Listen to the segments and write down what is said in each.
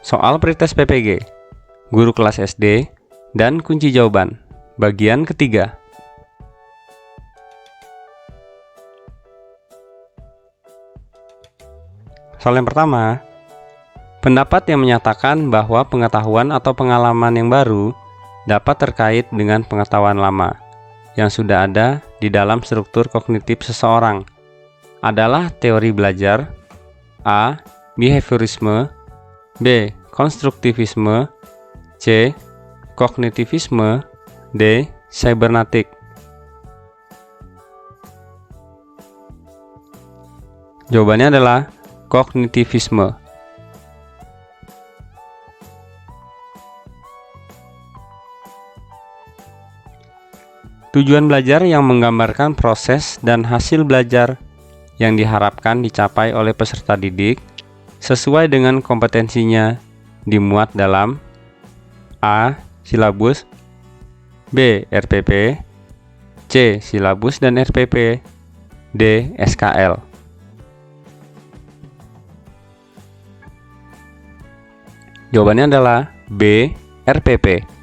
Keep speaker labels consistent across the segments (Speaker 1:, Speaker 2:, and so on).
Speaker 1: Soal pretest PPG, guru kelas SD, dan kunci jawaban, bagian ketiga. Soal yang pertama, pendapat yang menyatakan bahwa pengetahuan atau pengalaman yang baru dapat terkait dengan pengetahuan lama yang sudah ada di dalam struktur kognitif seseorang adalah teori belajar, A. Behaviorisme, B. Konstruktivisme, C. Kognitivisme, D. Cybernetik. Jawabannya adalah kognitivisme. Tujuan belajar yang menggambarkan proses dan hasil belajar yang diharapkan dicapai oleh peserta didik sesuai dengan kompetensinya dimuat dalam A. Silabus, B. RPP, C. Silabus dan RPP, D. SKL. Jawabannya adalah B. RPP.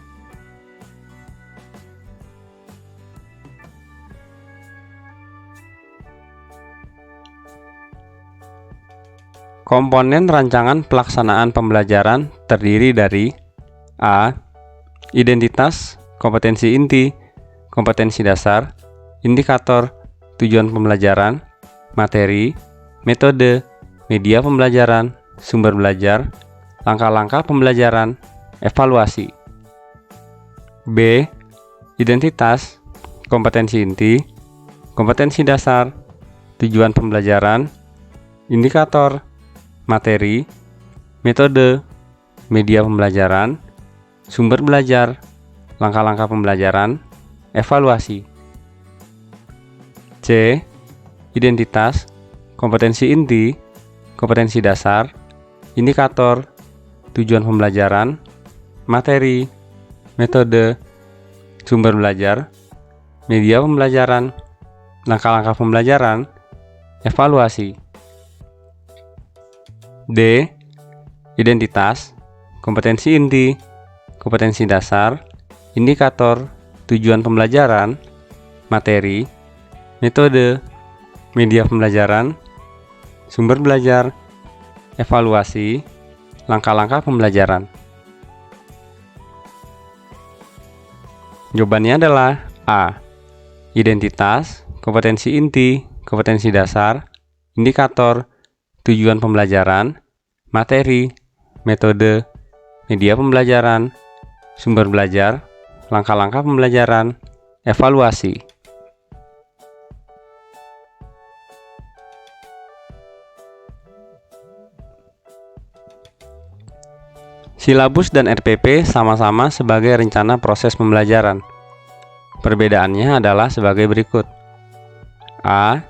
Speaker 1: Komponen rancangan pelaksanaan pembelajaran terdiri dari A. Identitas, kompetensi inti, kompetensi dasar, indikator, tujuan pembelajaran, materi, metode, media pembelajaran, sumber belajar, langkah-langkah pembelajaran, evaluasi. B. Identitas, kompetensi inti, kompetensi dasar, tujuan pembelajaran, indikator, materi, metode, media pembelajaran, sumber belajar, langkah-langkah pembelajaran, evaluasi. C. Identitas, kompetensi inti, kompetensi dasar, indikator, tujuan pembelajaran, materi, metode, sumber belajar, media pembelajaran, langkah-langkah pembelajaran, evaluasi. D. Identitas, kompetensi inti, kompetensi dasar, indikator, tujuan pembelajaran, materi, metode, media pembelajaran, sumber belajar, evaluasi, langkah-langkah pembelajaran. Jawabannya adalah A. Identitas, kompetensi inti, kompetensi dasar, indikator, tujuan pembelajaran, materi, metode, media pembelajaran, sumber belajar, langkah-langkah pembelajaran, evaluasi. Silabus dan RPP sama-sama sebagai rencana proses pembelajaran. Perbedaannya adalah sebagai berikut. A.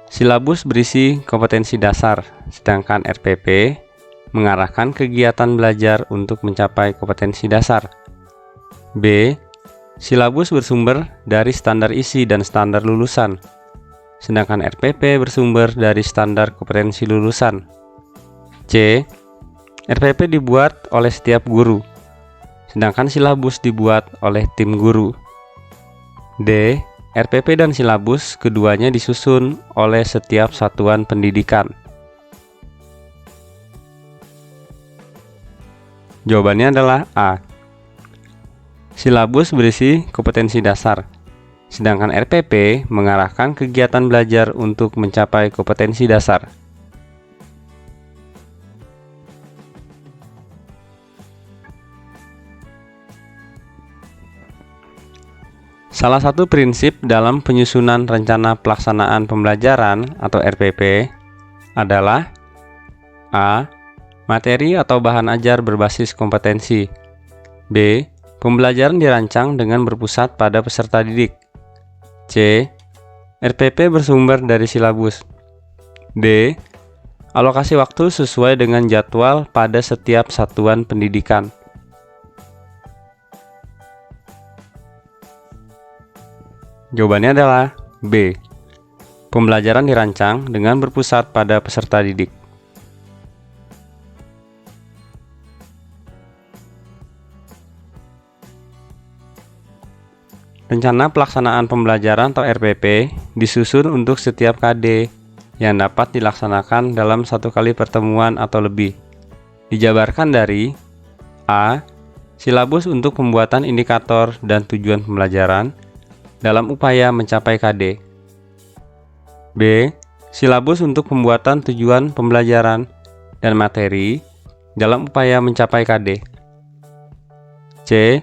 Speaker 1: Silabus berisi kompetensi dasar, sedangkan RPP mengarahkan kegiatan belajar untuk mencapai kompetensi dasar. B. Silabus bersumber dari standar isi dan standar lulusan, sedangkan RPP bersumber dari standar kompetensi lulusan. C. RPP dibuat oleh setiap guru, sedangkan silabus dibuat oleh tim guru. D. RPP dan silabus keduanya disusun oleh setiap satuan pendidikan. Jawabannya adalah A. Silabus berisi kompetensi dasar, sedangkan RPP mengarahkan kegiatan belajar untuk mencapai kompetensi dasar. Salah satu prinsip dalam penyusunan rencana pelaksanaan pembelajaran atau RPP adalah A. Materi atau bahan ajar berbasis kompetensi. B. Pembelajaran dirancang dengan berpusat pada peserta didik. C. RPP bersumber dari silabus. D. Alokasi waktu sesuai dengan jadwal pada setiap satuan pendidikan. Jawabannya adalah B. Pembelajaran dirancang dengan berpusat pada peserta didik. Rencana pelaksanaan pembelajaran atau RPP disusun untuk setiap KD yang dapat dilaksanakan dalam satu kali pertemuan atau lebih. Dijabarkan dari A. Silabus untuk pembuatan indikator dan tujuan pembelajaran dalam upaya mencapai KD. B. Silabus untuk pembuatan tujuan pembelajaran dan materi dalam upaya mencapai KD. C.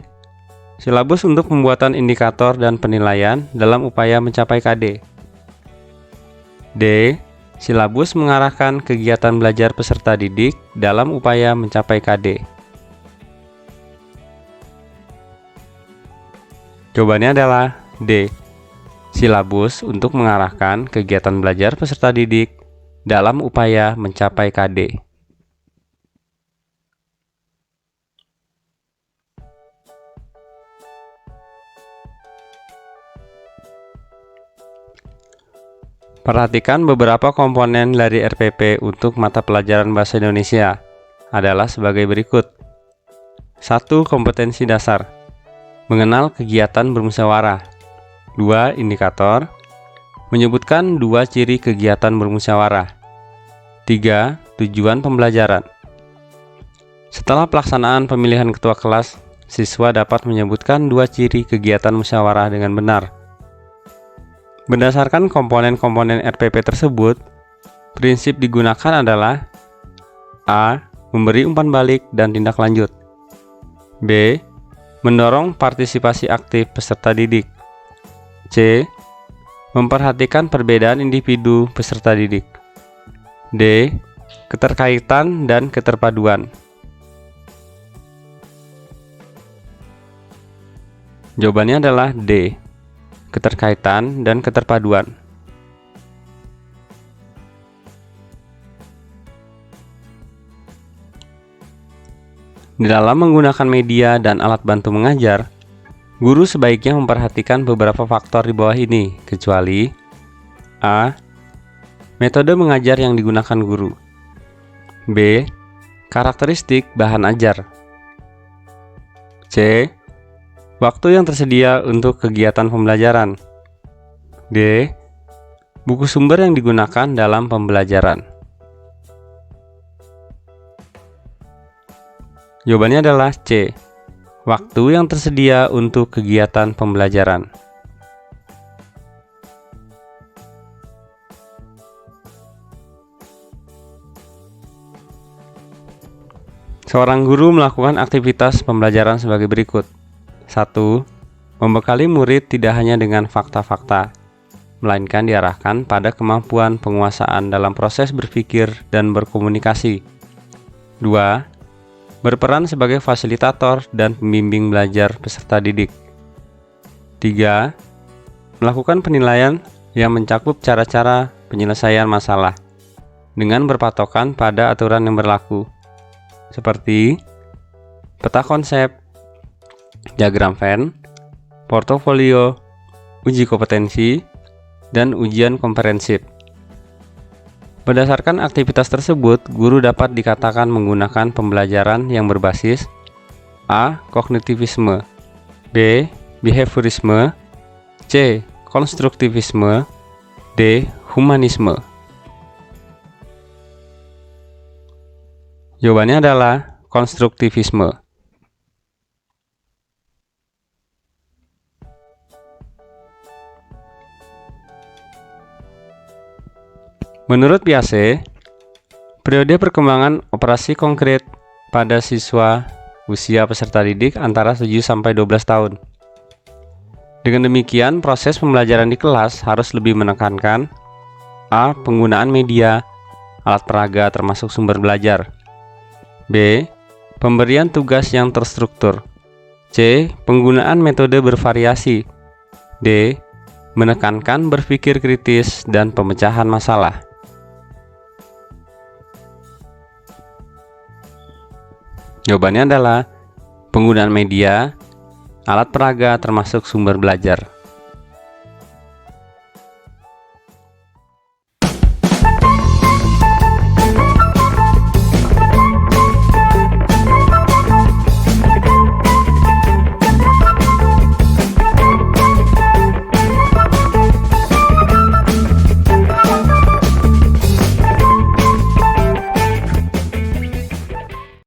Speaker 1: Silabus untuk pembuatan indikator dan penilaian dalam upaya mencapai KD. D. Silabus mengarahkan kegiatan belajar peserta didik dalam upaya mencapai KD. Jawabannya adalah D. Silabus untuk mengarahkan kegiatan belajar peserta didik dalam upaya mencapai KD. Perhatikan beberapa komponen dari RPP untuk mata pelajaran Bahasa Indonesia adalah sebagai berikut. 1. Kompetensi dasar. Mengenal kegiatan bermusyawarah. 2. Indikator. Menyebutkan 2 ciri kegiatan bermusyawarah. 3. Tujuan pembelajaran. Setelah pelaksanaan pemilihan ketua kelas, siswa dapat menyebutkan 2 ciri kegiatan musyawarah dengan benar. Berdasarkan komponen-komponen RPP tersebut, prinsip digunakan adalah A. Memberi umpan balik dan tindak lanjut. B. Mendorong partisipasi aktif peserta didik. C. Memperhatikan perbedaan individu peserta didik. D. Keterkaitan dan keterpaduan. Jawabannya adalah D. Keterkaitan dan keterpaduan. Di dalam menggunakan media dan alat bantu mengajar, guru sebaiknya memperhatikan beberapa faktor di bawah ini, kecuali A. Metode mengajar yang digunakan guru. B. Karakteristik bahan ajar. C. Waktu yang tersedia untuk kegiatan pembelajaran. D. Buku sumber yang digunakan dalam pembelajaran. Jawabannya adalah C. Waktu yang tersedia untuk kegiatan pembelajaran. Seorang guru melakukan aktivitas pembelajaran sebagai berikut. 1. Membekali murid tidak hanya dengan fakta-fakta, melainkan diarahkan pada kemampuan penguasaan dalam proses berpikir dan berkomunikasi. 2. Berperan sebagai fasilitator dan pembimbing belajar peserta didik. 3. Melakukan penilaian yang mencakup cara-cara penyelesaian masalah dengan berpatokan pada aturan yang berlaku, seperti peta konsep, diagram Venn, portofolio, uji kompetensi, dan ujian komprehensif. Berdasarkan aktivitas tersebut, guru dapat dikatakan menggunakan pembelajaran yang berbasis A. Kognitivisme, B. Behaviorisme, C. Konstruktivisme, D. Humanisme. Jawabannya adalah konstruktivisme. Menurut Piaget, periode perkembangan operasi konkret pada siswa usia peserta didik antara 7-12 tahun. Dengan demikian, proses pembelajaran di kelas harus lebih menekankan A. Penggunaan media, alat peraga termasuk sumber belajar. B. Pemberian tugas yang terstruktur. C. Penggunaan metode bervariasi. D. Menekankan berpikir kritis dan pemecahan masalah. Jawabannya adalah penggunaan media, alat peraga termasuk sumber belajar.